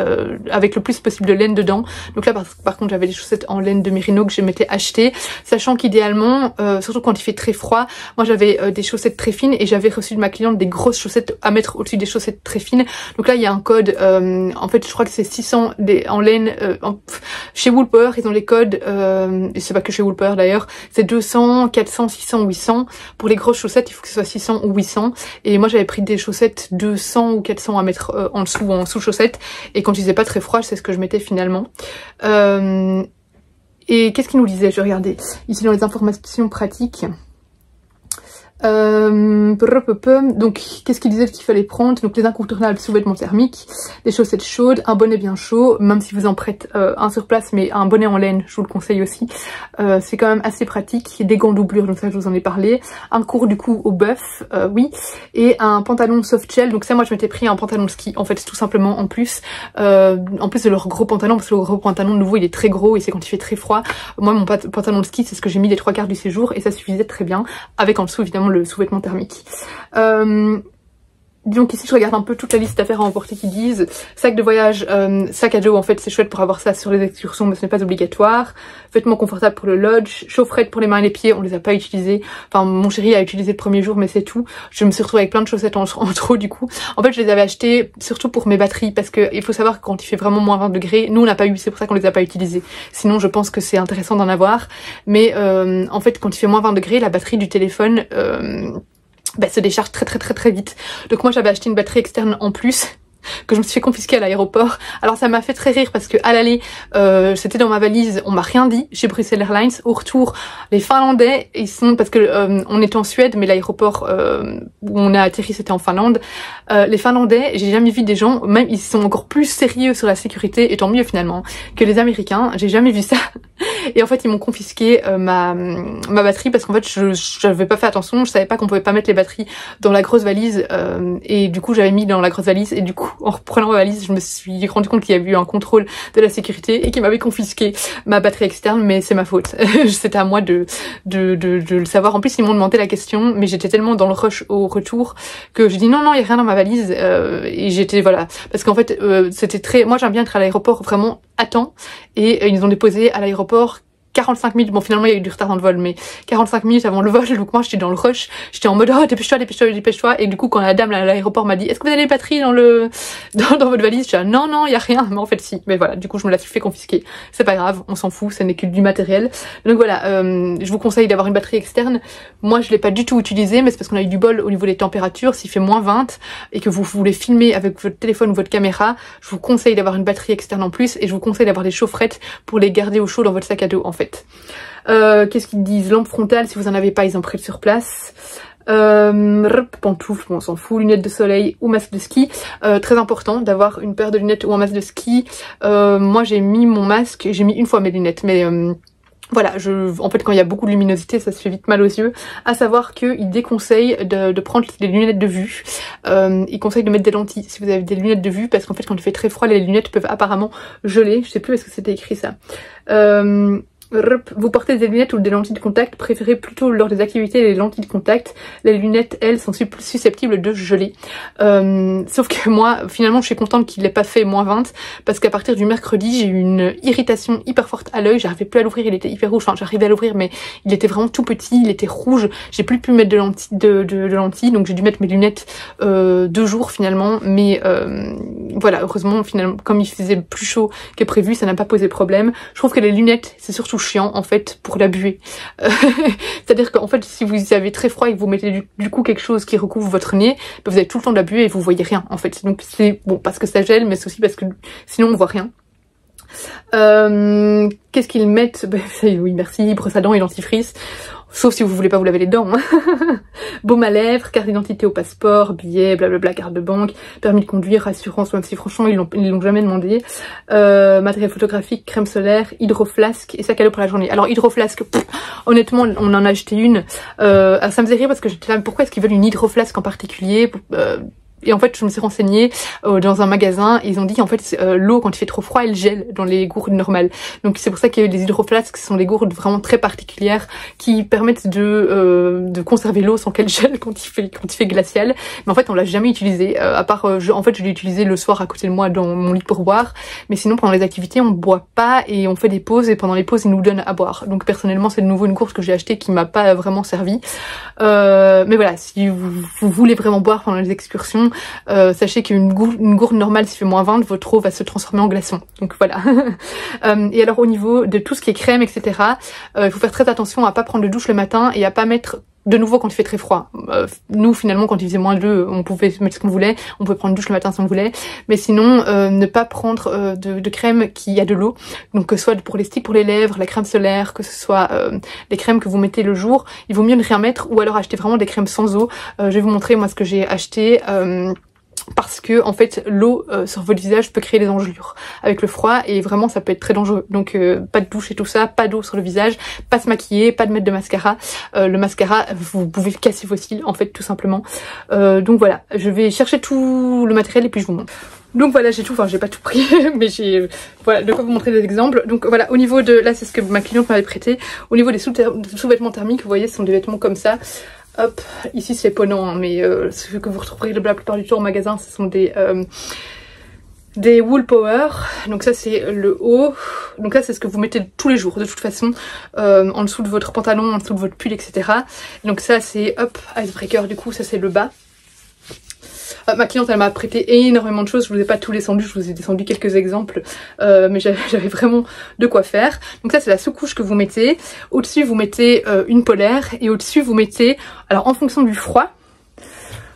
avec le plus possible de laine dedans. Donc là par contre j'avais des chaussettes en laine de mérino que je m'étais acheté, sachant qu'idéalement surtout quand il fait très froid, moi j'avais des chaussettes très fines et j'avais reçu de ma cliente des grosses chaussettes à mettre au-dessus des chaussettes très fines. Donc là il y a un code, en fait je crois que c'est 600 en laine, chez Woolpower ils ont les codes, et c'est pas que chez Woolpower d'ailleurs, c'est 200, 400, 600, 800. Pour les grosses chaussettes il faut que ce soit 600 ou 800, et moi j'avais pris des chaussettes 200 ou 400 à mettre en dessous ou en sous chaussettes, et quand il faisait pas très froid c'est ce que je mettais finalement. Et qu'est-ce qu'il nous disait, je regardais ici dans les informations pratiques, Donc qu'est-ce qu'il disait qu'il fallait prendre? Donc les incontournables, sous-vêtements thermiques, des chaussettes chaudes, un bonnet bien chaud, même si vous en prêtez un sur place, mais un bonnet en laine, je vous le conseille aussi. C'est quand même assez pratique. Des gants doublure, donc ça je vous en ai parlé. Un court du coup au bœuf, oui, et un pantalon soft shell. Donc ça moi je m'étais pris un pantalon de ski en fait tout simplement en plus de leur gros pantalon, parce que le gros pantalon de nouveau il est très gros et c'est quand il fait très froid. Moi mon pantalon de ski c'est ce que j'ai mis les 3/4 du séjour et ça suffisait très bien, avec en dessous évidemment le sous-vêtement thermique. Donc ici je regarde un peu toute la liste d'affaires à emporter qui disent sac de voyage, sac à dos en fait c'est chouette pour avoir ça sur les excursions mais ce n'est pas obligatoire, vêtements confortables pour le lodge, chaufferettes pour les mains et les pieds, on les a pas utilisées, enfin mon chéri a utilisé le premier jour mais c'est tout. Je me suis retrouvée avec plein de chaussettes en trop du coup. En fait je les avais achetées surtout pour mes batteries parce que il faut savoir que quand il fait vraiment moins 20 degrés, nous on n'a pas eu, c'est pour ça qu'on les a pas utilisées. Sinon je pense que c'est intéressant d'en avoir, mais en fait quand il fait moins 20 degrés la batterie du téléphone se décharge très vite. Donc moi j'avais acheté une batterie externe en plus que je me suis fait confisquer à l'aéroport. Alors ça m'a fait très rire parce que à l'aller c'était dans ma valise, on m'a rien dit chez Bruxelles Airlines. Au retour les Finlandais ils sont, parce que on est en Suède mais l'aéroport où on a atterri c'était en Finlande, les Finlandais j'ai jamais vu des gens, même ils sont encore plus sérieux sur la sécurité et tant mieux finalement que les Américains, j'ai jamais vu ça. Et en fait ils m'ont confisqué ma batterie parce qu'en fait je n'avais pas fait attention, je savais pas qu'on pouvait pas mettre les batteries dans la grosse valise et du coup j'avais mis dans la grosse valise et du coup en reprenant ma valise je me suis rendu compte qu'il y avait eu un contrôle de la sécurité et qu'il m'avait confisqué ma batterie externe, mais c'est ma faute. C'était à moi de le savoir. En plus ils m'ont demandé la question mais j'étais tellement dans le rush au retour que j'ai dit non il y a rien dans ma valise et j'étais voilà, parce qu'en fait c'était très, moi j'aime bien être à l'aéroport vraiment à temps et ils nous ont déposé à l'aéroport 45 minutes, bon finalement il y a eu du retard dans le vol mais 45 minutes avant le vol, donc moi j'étais dans le rush, j'étais en mode oh dépêche-toi et du coup quand la dame à l'aéroport m'a dit est-ce que vous avez les batteries dans votre valise, j'ai dit non il y a rien, mais en fait si, mais voilà du coup je me la suis fait confisquer, c'est pas grave, on s'en fout, ça n'est que du matériel. Donc voilà, je vous conseille d'avoir une batterie externe. Moi je l'ai pas du tout utilisée mais c'est parce qu'on a eu du bol au niveau des températures. S'il fait moins 20 et que vous voulez filmer avec votre téléphone ou votre caméra, je vous conseille d'avoir une batterie externe en plus et je vous conseille d'avoir des chaufferettes pour les garder au chaud dans votre sac à dos en fait. Qu'est-ce qu'ils disent? Lampe frontale, si vous en avez pas, ils en prêtent sur place. Pantoufles, bon, on s'en fout, lunettes de soleil ou masque de ski. Très important d'avoir une paire de lunettes ou un masque de ski. Moi j'ai mis mon masque, j'ai mis une fois mes lunettes, mais voilà, en fait quand il y a beaucoup de luminosité ça se fait vite mal aux yeux. À savoir qu'il déconseille de prendre des lunettes de vue, il conseille de mettre des lentilles si vous avez des lunettes de vue parce qu'en fait quand il fait très froid les lunettes peuvent apparemment geler, je sais plus est-ce que c'était écrit ça. Vous portez des lunettes ou des lentilles de contact, préférez plutôt lors des activités les lentilles de contact. Les lunettes, elles, sont susceptibles de geler. Sauf que moi, finalement, je suis contente qu'il l'ait pas fait moins 20, parce qu'à partir du mercredi, j'ai eu une irritation hyper forte à l'œil, j'arrivais plus à l'ouvrir, il était hyper rouge, enfin j'arrivais à l'ouvrir, mais il était vraiment tout petit, il était rouge, j'ai plus pu mettre de lentilles, donc j'ai dû mettre mes lunettes 2 jours finalement, mais voilà, heureusement, finalement, comme il faisait plus chaud que prévu, ça n'a pas posé problème. Je trouve que les lunettes, c'est surtout chiant en fait pour la buée. C'est-à-dire qu'en fait si vous avez très froid et que vous mettez du coup quelque chose qui recouvre votre nez, vous avez tout le temps de la buée et vous voyez rien en fait. Donc c'est bon parce que ça gèle mais c'est aussi parce que sinon on voit rien. Qu'est-ce qu'ils mettent? Oui merci, brosse à dents et dentifrice. Sauf si vous voulez pas vous laver les dents. Baume à lèvres, carte d'identité au passeport, billets, blablabla, carte de banque, permis de conduire, assurance, même si franchement ils l'ont jamais demandé. Matériel photographique, crème solaire, hydroflasque et sac à dos pour la journée. Alors hydroflasque, honnêtement on en a acheté une. Ça me faisait rire parce que j'étais là, pourquoi est-ce qu'ils veulent une hydroflasque en particulier? Et en fait je me suis renseignée dans un magasin et ils ont dit qu'en fait l'eau quand il fait trop froid elle gèle dans les gourdes normales, donc c'est pour ça qu'il y a eu des hydroflasques, ce sont des gourdes vraiment très particulières qui permettent de conserver l'eau sans qu'elle gèle quand il fait glacial. Mais en fait on l'a jamais utilisé, à part en fait je l'ai utilisé le soir à côté de moi dans mon lit pour boire, mais sinon pendant les activités on boit pas et on fait des pauses et pendant les pauses ils nous donnent à boire. Donc personnellement c'est de nouveau une gourde que j'ai achetée qui m'a pas vraiment servi, mais voilà, si vous voulez vraiment boire pendant les excursions, sachez qu'une gourde normale s'il fait moins 20, votre eau va se transformer en glaçon. Donc voilà. Et alors au niveau de tout ce qui est crème, etc., il faut faire très attention à pas prendre de douche le matin et à pas mettre de nouveau quand il fait très froid. Nous finalement quand il faisait -2, on pouvait mettre ce qu'on voulait, on pouvait prendre une douche le matin si on voulait, mais sinon ne pas prendre de crème qui a de l'eau, donc que ce soit pour les sticks pour les lèvres, la crème solaire, que ce soit les crèmes que vous mettez le jour, il vaut mieux ne rien mettre ou alors acheter vraiment des crèmes sans eau. Je vais vous montrer moi ce que j'ai acheté. Parce que en fait l'eau sur votre visage peut créer des engelures avec le froid et vraiment ça peut être très dangereux, donc pas de douche et tout ça, pas d'eau sur le visage, pas se maquiller, pas de mettre de mascara. Le mascara vous pouvez casser vos cils en fait tout simplement. Donc voilà, je vais chercher tout le matériel et puis je vous montre. Donc voilà, j'ai tout, enfin j'ai pas tout pris mais j'ai voilà de quoi vous montrer des exemples. Donc voilà, au niveau de, là c'est ce que ma cliente m'avait prêté, au niveau des sous-vêtements thermiques, vous voyez ce sont des vêtements comme ça. Hop, ici c'est Ponant, hein, mais ce que vous retrouverez la plupart du temps au magasin, ce sont des Wool Power. Donc ça c'est le haut, donc là c'est ce que vous mettez tous les jours de toute façon, en dessous de votre pantalon, en dessous de votre pull, etc. Donc ça c'est hop, icebreaker, du coup ça c'est le bas. Ma cliente elle m'a prêté énormément de choses, je vous ai pas tout descendu, je vous ai descendu quelques exemples, mais j'avais vraiment de quoi faire. Donc ça c'est la sous-couche que vous mettez, au-dessus vous mettez une polaire et au-dessus vous mettez, alors en fonction du froid,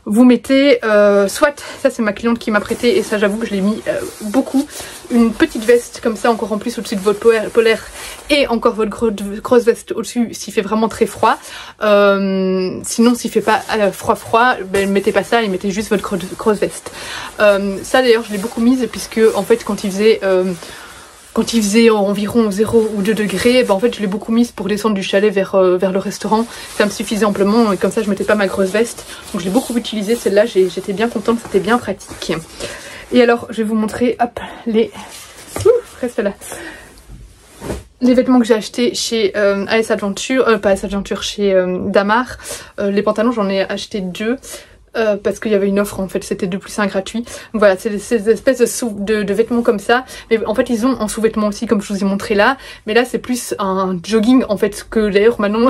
vous mettez soit, ça c'est ma cliente qui m'a prêté et ça j'avoue que je l'ai mis beaucoup, une petite veste comme ça encore en plus au-dessus de votre polaire et encore votre grosse veste au-dessus s'il fait vraiment très froid. Sinon s'il fait pas froid, ben mettez pas ça et mettez juste votre grosse veste. Ça d'ailleurs je l'ai beaucoup mise puisque en fait quand il faisait environ 0 ou 2 degrés, ben en fait je l'ai beaucoup mise pour descendre du chalet vers le restaurant. Ça me suffisait amplement et comme ça je mettais pas ma grosse veste. Donc je l'ai beaucoup utilisée celle-là, j'étais bien contente, c'était bien pratique. Et alors je vais vous montrer hop les vêtements que j'ai achetés chez Alice Adventure, pas Alice Adventure, chez Damar. Les pantalons j'en ai acheté 2. Parce qu'il y avait une offre en fait, c'était 2 + 1 gratuit. Donc voilà, c'est ces espèces de vêtements comme ça, mais en fait ils ont en sous-vêtements aussi comme je vous ai montré là, mais là c'est plus un jogging en fait, que d'ailleurs maintenant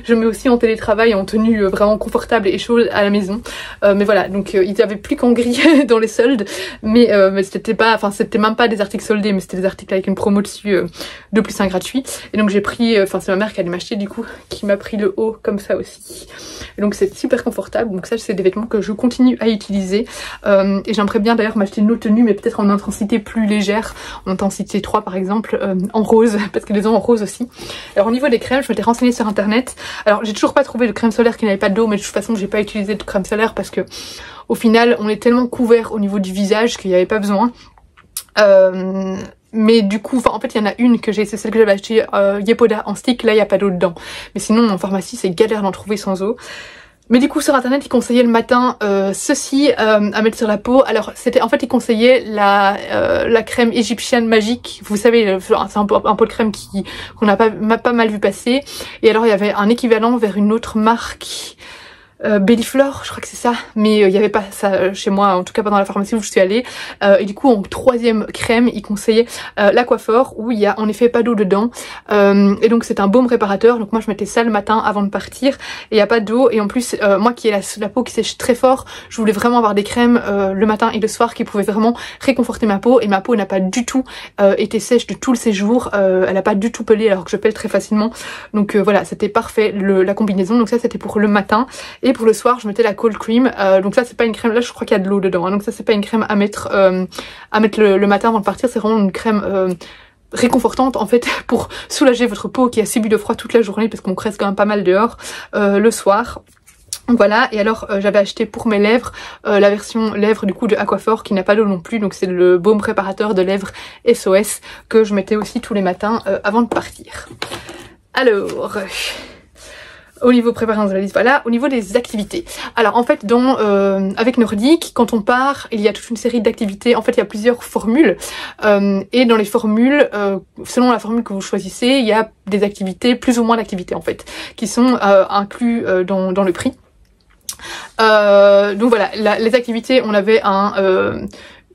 je mets aussi en télétravail en tenue vraiment confortable et chaude à la maison. Mais voilà, donc il n'y avait plus qu'en gris dans les soldes, mais c'était pas, enfin c'était même pas des articles soldés, mais c'était des articles avec une promo dessus, 2 + 1 gratuit. Et donc j'ai pris, enfin c'est ma mère qui allait m'acheter du coup, qui m'a pris le haut comme ça aussi. Et donc c'est super confortable, donc ça c'est des vêtements que je continue à utiliser, et j'aimerais bien d'ailleurs m'acheter une autre tenue mais peut-être en intensité plus légère, en intensité 3 par exemple, en rose, parce qu'ils les ont en rose aussi. Alors au niveau des crèmes, je m'étais renseignée sur internet, alors j'ai toujours pas trouvé de crème solaire qui n'avait pas d'eau, mais de toute façon j'ai pas utilisé de crème solaire parce que au final on est tellement couvert au niveau du visage qu'il n'y avait pas besoin. Mais du coup, en fait il y en a une que j'ai, c'est celle que j'avais achetée Yepoda en stick, là il n'y a pas d'eau dedans, mais sinon en pharmacie c'est galère d'en trouver sans eau. Mais du coup sur internet ils conseillaient le matin ceci à mettre sur la peau. Alors c'était, en fait ils conseillaient la crème égyptienne magique, vous savez c'est un pot de crème qu'on a pas mal vu passer. Et alors il y avait un équivalent vers une autre marque, Bellifleur, je crois que c'est ça, mais il n'y avait pas ça chez moi, en tout cas pas dans la pharmacie où je suis allée. Et du coup en troisième crème ils conseillaient l'Aquaphor, où il y a en effet pas d'eau dedans, et donc c'est un baume réparateur. Donc moi je mettais ça le matin avant de partir et il n'y a pas d'eau, et en plus moi qui ai la peau qui sèche très fort, je voulais vraiment avoir des crèmes le matin et le soir qui pouvaient vraiment réconforter ma peau, et ma peau n'a pas du tout été sèche de tout le séjour, elle n'a pas du tout pelé alors que je pèle très facilement. Donc voilà, c'était parfait la combinaison. Donc ça c'était pour le matin. Et pour le soir je mettais la cold cream, donc ça c'est pas une crème, là je crois qu'il y a de l'eau dedans, hein, donc ça c'est pas une crème à mettre le matin avant de partir, c'est vraiment une crème réconfortante en fait pour soulager votre peau qui a subi le froid toute la journée parce qu'on reste quand même pas mal dehors le soir. Donc voilà, et alors j'avais acheté pour mes lèvres la version lèvres du coup de Aquaphor qui n'a pas d'eau non plus, donc c'est le baume préparateur de lèvres SOS que je mettais aussi tous les matins avant de partir. Alors au niveau préparation de la liste, voilà. Au niveau des activités, alors en fait avec Nordique, quand on part, il y a toute une série d'activités. En fait il y a plusieurs formules, et dans les formules, selon la formule que vous choisissez, il y a des activités, plus ou moins d'activités en fait, qui sont inclus dans le prix. Donc voilà, les activités, on avait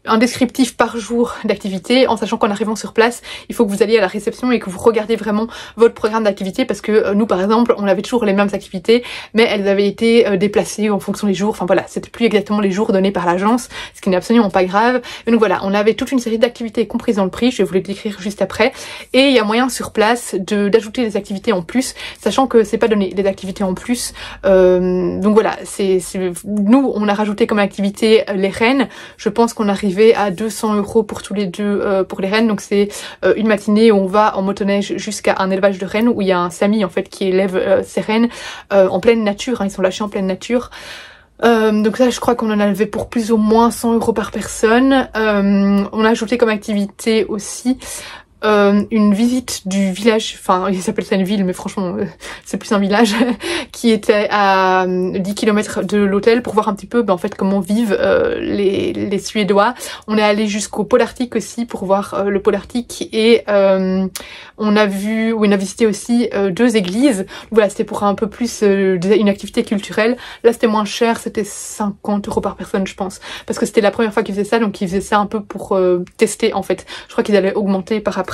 un descriptif par jour d'activité, en sachant qu'en arrivant sur place, il faut que vous alliez à la réception et que vous regardiez vraiment votre programme d'activité, parce que nous par exemple, on avait toujours les mêmes activités, mais elles avaient été déplacées en fonction des jours, enfin voilà, c'était plus exactement les jours donnés par l'agence, ce qui n'est absolument pas grave. Et donc voilà, on avait toute une série d'activités comprises dans le prix, je vais vous les décrire juste après, et il y a moyen sur place d'ajouter des activités en plus, sachant que c'est pas donné des activités en plus, donc voilà, nous on a rajouté comme activité les rennes, je pense qu'on arrive à 200 € pour tous les deux pour les rennes, donc c'est une matinée où on va en motoneige jusqu'à un élevage de rennes où il y a un sami en fait qui élève ces rennes en pleine nature, hein, ils sont lâchés en pleine nature. Donc ça je crois qu'on en avait pour plus ou moins 100 € par personne. On a ajouté comme activité aussi une visite du village, enfin il s'appelle ça une ville mais franchement c'est plus un village, qui était à 10 km de l'hôtel pour voir un petit peu en fait comment vivent les Suédois. On est allé jusqu'au pôle Arctique aussi pour voir le pôle Arctique, et on a visité aussi 2 églises. Voilà, c'était pour un peu plus une activité culturelle. Là c'était moins cher, c'était 50 € par personne je pense, parce que c'était la première fois qu'ils faisaient ça, donc ils faisaient ça un peu pour tester en fait. Je crois qu'ils allaient augmenter par après.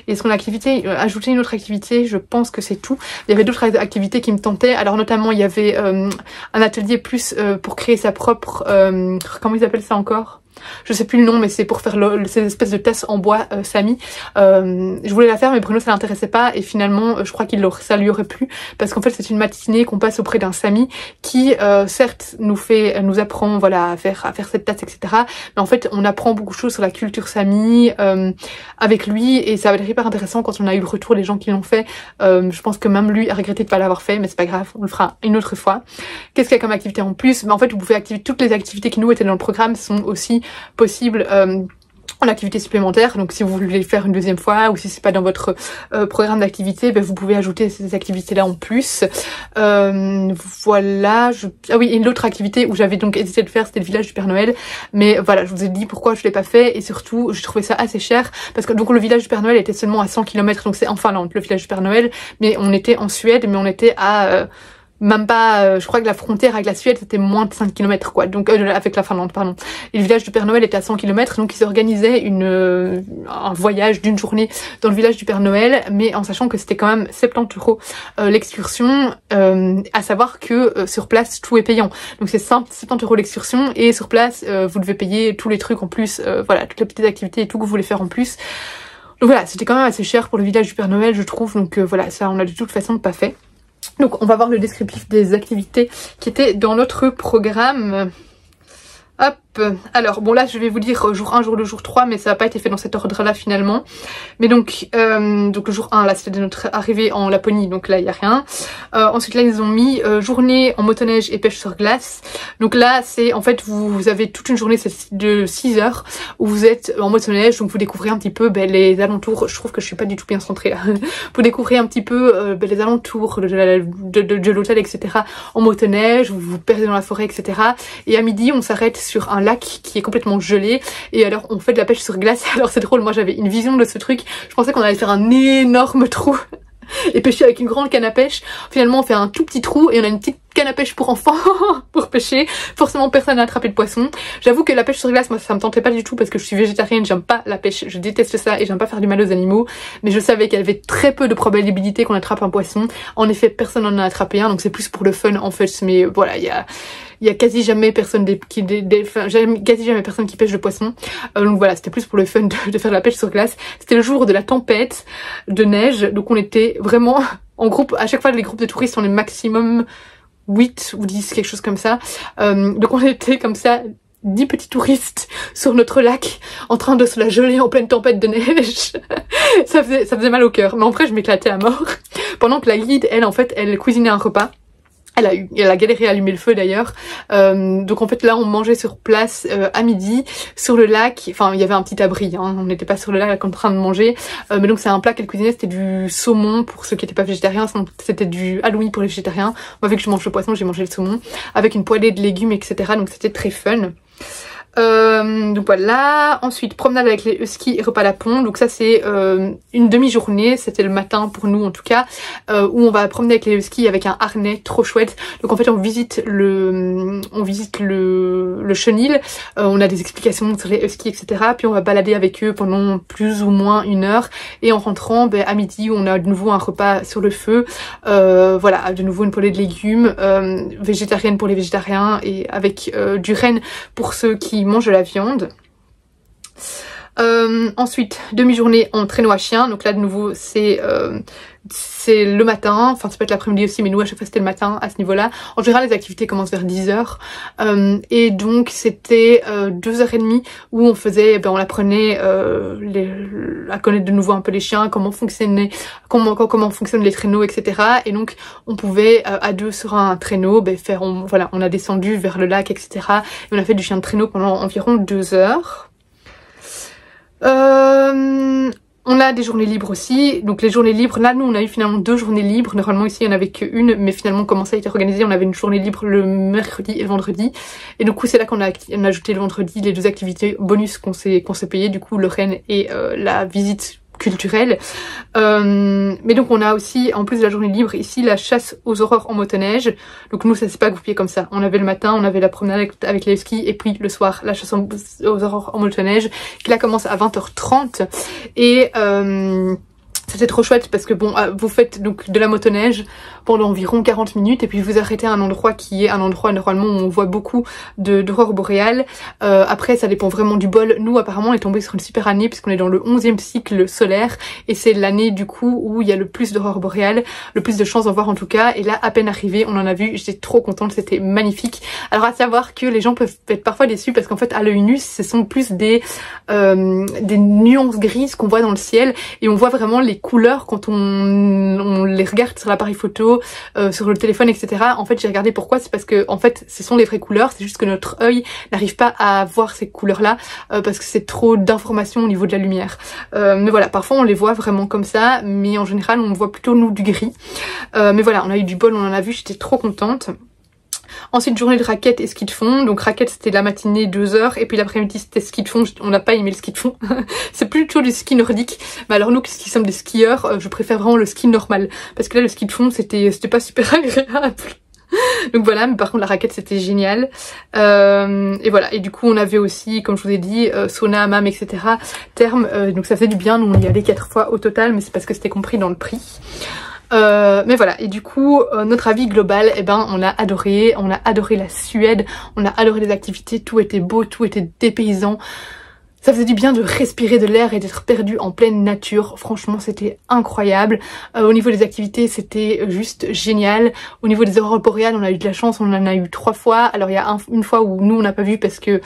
Et son activité, ajouter une autre activité, je pense que c'est tout. Il y avait d'autres activités qui me tentaient, alors notamment il y avait un atelier plus pour créer sa propre, comment ils appellent ça encore ? Je sais plus le nom, mais c'est pour faire ces espèces de tasses en bois Sami. Je voulais la faire, mais Bruno ça l'intéressait pas, et finalement je crois ça lui aurait plu, parce qu'en fait c'est une matinée qu'on passe auprès d'un Sami qui certes nous apprend voilà à faire cette tasse, etc. Mais en fait on apprend beaucoup de choses sur la culture Sami avec lui, et ça va être hyper intéressant quand on a eu le retour des gens qui l'ont fait. Je pense que même lui a regretté de pas l'avoir fait, mais c'est pas grave, on le fera une autre fois. Qu'est-ce qu'il y a comme activité en plus? En fait vous pouvez activer toutes les activités qui nous étaient dans le programme sont aussi possible en activité supplémentaire, donc si vous voulez le faire une deuxième fois ou si c'est pas dans votre programme d'activité, vous pouvez ajouter ces activités là en plus. Voilà, ah oui, et l'autre activité où j'avais donc hésité de faire, c'était le village du Père Noël, mais voilà, je vous ai dit pourquoi je l'ai pas fait, et surtout je trouvais ça assez cher, parce que donc le village du Père Noël était seulement à 100 km, donc c'est en Finlande le village du Père Noël, mais on était en Suède, mais on était à même pas, je crois que la frontière avec la Suède c'était moins de 5 km quoi, donc avec la Finlande pardon. Et le village du Père Noël était à 100 km, donc ils organisaient un voyage d'une journée dans le village du Père Noël, mais en sachant que c'était quand même 70 € l'excursion, à savoir que sur place tout est payant, donc c'est 70 € l'excursion, et sur place vous devez payer tous les trucs en plus, voilà, toutes les petites activités et tout que vous voulez faire en plus. Donc voilà, c'était quand même assez cher pour le village du Père Noël je trouve, donc voilà, ça on a de toute façon pas fait. Donc on va voir le descriptif des activités qui étaient dans notre programme. Hop, alors bon là je vais vous dire jour 1, jour 2, jour 3, mais ça n'a pas été fait dans cet ordre là finalement. Mais donc le jour 1 là c'était notre arrivée en Laponie, donc là il n'y a rien. Ensuite là ils ont mis journée en motoneige et pêche sur glace. Donc là c'est en fait vous avez toute une journée de 6 heures où vous êtes en motoneige, donc vous découvrez un petit peu les alentours. Je trouve que je suis pas du tout bien centrée là. Vous découvrez un petit peu les alentours de l'hôtel, etc. en motoneige, vous vous perdez dans la forêt, etc. Et à midi on s'arrête sur un lac qui est complètement gelé, et alors on fait de la pêche sur glace. Alors c'est drôle, moi j'avais une vision de ce truc, je pensais qu'on allait faire un énorme trou et pêcher avec une grande canne à pêche. Finalement on fait un tout petit trou et on a une petite canne à pêche pour enfants pour pêcher. Forcément personne n'a attrapé de poisson. J'avoue que la pêche sur glace, moi ça me tentait pas du tout parce que je suis végétarienne, j'aime pas la pêche, je déteste ça et j'aime pas faire du mal aux animaux, mais je savais qu'il y avait très peu de probabilité qu'on attrape un poisson. En effet personne n'en a attrapé un, donc c'est plus pour le fun en fait, mais voilà, il y a quasi jamais personne quasi jamais personne qui pêche de poisson, donc voilà, c'était plus pour le fun de faire de la pêche sur glace. C'était le jour de la tempête de neige, donc on était vraiment en groupe. À chaque fois les groupes de touristes on est maximum 8 ou 10, quelque chose comme ça, donc on était comme ça 10 petits touristes sur notre lac en train de se la geler en pleine tempête de neige. ça faisait mal au cœur, mais en vrai je m'éclatais à mort pendant que la guide elle en fait elle cuisinait un repas. Elle a galéré à allumer le feu d'ailleurs. Donc en fait là on mangeait sur place à midi sur le lac. Enfin il y avait un petit abri, hein. On n'était pas sur le lac en train de manger. Mais donc c'est un plat qu'elle cuisinait, c'était du saumon pour ceux qui n'étaient pas végétariens. C'était du halloumi pour les végétariens. Moi vu que je mange le poisson j'ai mangé le saumon avec une poêlée de légumes, etc. Donc c'était très fun. Donc voilà, ensuite promenade avec les huskies et repas à la pont. Donc ça c'est une demi-journée, c'était le matin pour nous en tout cas, où on va promener avec les huskies avec un harnais trop chouette. Donc en fait on visite le chenil, on a des explications sur les huskies etc. Puis on va balader avec eux pendant plus ou moins 1 heure et en rentrant à midi on a de nouveau un repas sur le feu, voilà, de nouveau une poêlée de légumes, végétarienne pour les végétariens et avec du renne pour ceux qui mangent de la viande. Ensuite demi-journée en traîneau à chien, donc là de nouveau c'est le matin, enfin ça peut être l'après-midi aussi mais nous à chaque fois c'était le matin à ce niveau là. En général les activités commencent vers 10h et donc c'était 2h30 où on faisait, on apprenait à connaître de nouveau un peu les chiens, comment fonctionnent les traîneaux etc. Et donc on pouvait à deux sur un traîneau faire, voilà, on a descendu vers le lac etc. Et on a fait du chien de traîneau pendant environ 2 heures. On a des journées libres aussi, donc les journées libres, là nous on a eu finalement 2 journées libres, normalement ici il n'y en avait qu'une, mais finalement comment ça a été organisé, on avait une journée libre le mercredi et le vendredi, et du coup c'est là qu'on a ajouté le vendredi les 2 activités bonus qu'on s'est payé, du coup le renne et la visite culturelle. Mais donc on a aussi, en plus de la journée libre, ici la chasse aux aurores en motoneige. Donc nous ça s'est pas goupillé comme ça. On avait le matin, on avait la promenade avec les huskies et puis le soir la chasse aux aurores en motoneige qui là commence à 20h30 et c'était trop chouette parce que vous faites donc de la motoneige pendant environ 40 minutes et puis vous arrêtez à un endroit qui est un endroit normalement où on voit beaucoup d'aurores boréales. Après ça dépend vraiment du bol. Nous apparemment on est tombé sur une super année puisqu'on est dans le 11e cycle solaire et c'est l'année du coup où il y a le plus d'aurores boréales, le plus de chances d'en voir en tout cas. Et là à peine arrivé on en a vu, j'étais trop contente, c'était magnifique. Alors à savoir que les gens peuvent être parfois déçus parce qu'en fait à l'œil nu ce sont plus des nuances grises qu'on voit dans le ciel et on voit vraiment les couleurs quand on les regarde sur l'appareil photo, sur le téléphone etc. En fait j'ai regardé pourquoi, c'est parce que en fait ce sont les vraies couleurs, c'est juste que notre œil n'arrive pas à voir ces couleurs là parce que c'est trop d'informations au niveau de la lumière. Mais voilà, parfois on les voit vraiment comme ça, mais en général on voit plutôt nous du gris. Mais voilà, on a eu du bol, on en a vu, j'étais trop contente. Ensuite journée de raquettes et ski de fond, donc raquettes c'était la matinée 2 heures et puis l'après-midi c'était ski de fond. On n'a pas aimé le ski de fond, c'est plutôt du ski nordique, mais alors nous qui sommes des skieurs, je préfère vraiment le ski normal parce que là le ski de fond c'était pas super agréable. Donc voilà, mais par contre la raquette c'était génial. Et voilà, et du coup on avait aussi, comme je vous ai dit, sauna, hammam etc. Thermes, donc ça faisait du bien, nous on y allait 4 fois au total, mais c'est parce que c'était compris dans le prix. Mais voilà, et du coup notre avis global, on a adoré la Suède, on a adoré les activités, tout était beau, tout était dépaysant. Ça faisait du bien de respirer de l'air et d'être perdu en pleine nature. Franchement, c'était incroyable. Au niveau des activités, c'était juste génial. Au niveau des aurores boréales, on a eu de la chance, on en a eu 3 fois. Alors il y a une fois où nous on n'a pas vu parce que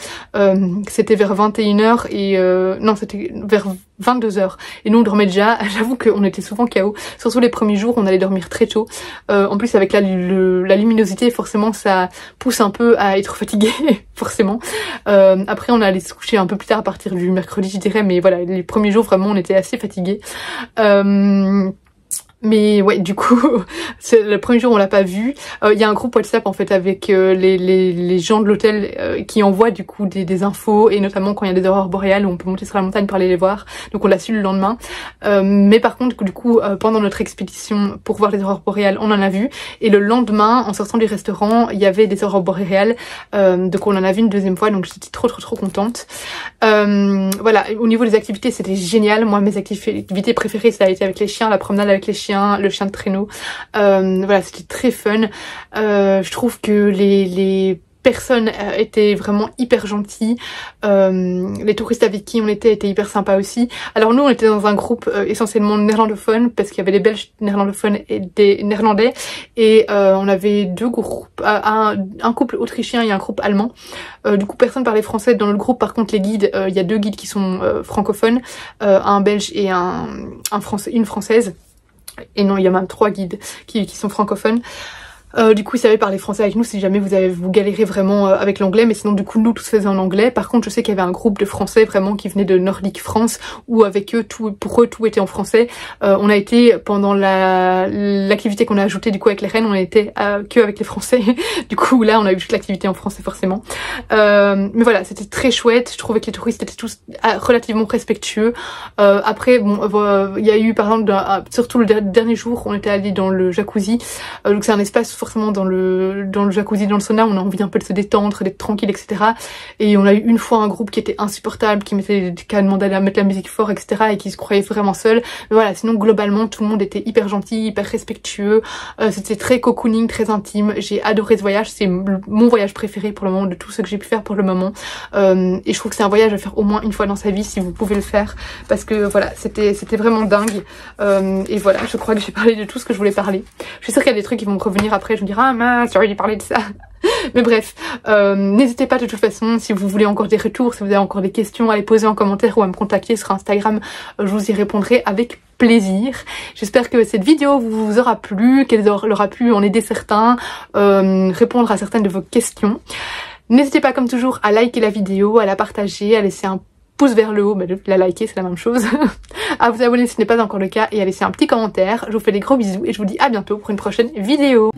c'était vers 21h et non, c'était vers 22h et nous on dormait déjà. J'avoue qu'on était souvent KO, surtout les premiers jours on allait dormir très tôt. En plus avec la luminosité forcément ça pousse un peu à être fatigué forcément. Après on allait se coucher un peu plus tard à partir du mercredi je dirais, mais voilà les premiers jours vraiment on était assez fatigués. Mais ouais, du coup, le premier jour on l'a pas vu. Il y a un groupe WhatsApp en fait avec les gens de l'hôtel qui envoient du coup des infos et notamment quand il y a des aurores boréales où on peut monter sur la montagne pour aller les voir. Donc on l'a su le lendemain. Mais par contre du coup pendant notre expédition pour voir les aurores boréales on en a vu et le lendemain en sortant du restaurant il y avait des aurores boréales. Donc on en a vu une 2e fois donc j'étais trop contente. Voilà, au niveau des activités c'était génial. Moi mes activités préférées ça a été avec les chiens, la promenade avec les chiens, le chien de traîneau. Voilà, c'était très fun. Je trouve que les personnes étaient vraiment hyper gentilles. Les touristes avec qui on était étaient hyper sympas aussi. Alors nous on était dans un groupe essentiellement néerlandophone parce qu'il y avait des Belges néerlandophones et des Néerlandais et on avait 2 groupes, un couple autrichien et un groupe allemand. Du coup personne parlait français dans le groupe, par contre les guides, il y a 2 guides qui sont francophones, un belge et une française. Et non, il y a même 3 guides qui sont francophones. Du coup, ils savaient parler français avec nous si jamais vous galérez vraiment avec l'anglais, mais sinon du coup nous tout se faisait en anglais. Par contre, je sais qu'il y avait un groupe de français vraiment qui venait de Nordic France, où avec eux pour eux tout était en français. On a été pendant l'activité qu'on a ajoutée du coup avec les reines, on était que avec les français. Du coup là, on a eu toute l'activité en français forcément. Mais voilà, c'était très chouette. Je trouvais que les touristes étaient tous relativement respectueux. Après, bon, il y a eu par exemple surtout le dernier jour, on était allé dans le jacuzzi. Donc c'est un espace forcément dans le jacuzzi, dans le sauna, on a envie un peu de se détendre, d'être tranquille, etc. Et on a eu une fois un groupe qui était insupportable, qui a demandé à mettre la musique fort, etc. et qui se croyait vraiment seul. Mais voilà, sinon globalement tout le monde était hyper gentil, hyper respectueux. C'était très cocooning, très intime. J'ai adoré ce voyage, c'est mon voyage préféré pour le moment de tout ce que j'ai pu faire pour le moment. Et je trouve que c'est un voyage à faire au moins une fois dans sa vie si vous pouvez le faire, parce que voilà, c'était vraiment dingue. Et voilà, je crois que j'ai parlé de tout ce que je voulais parler. Je suis sûre qu'il y a des trucs qui vont me revenir après, je me dirai ah mince, j'aurais dû parler de ça. Mais bref, n'hésitez pas de toute façon, si vous voulez encore des retours, si vous avez encore des questions, à les poser en commentaire ou à me contacter sur Instagram, je vous y répondrai avec plaisir. J'espère que cette vidéo vous aura plu, qu'elle aura pu en aider certains, répondre à certaines de vos questions. N'hésitez pas comme toujours à liker la vidéo, à la partager, à laisser un pouce vers le haut, mais la liker c'est la même chose, à vous abonner si ce n'est pas encore le cas et à laisser un petit commentaire. Je vous fais des gros bisous et je vous dis à bientôt pour une prochaine vidéo.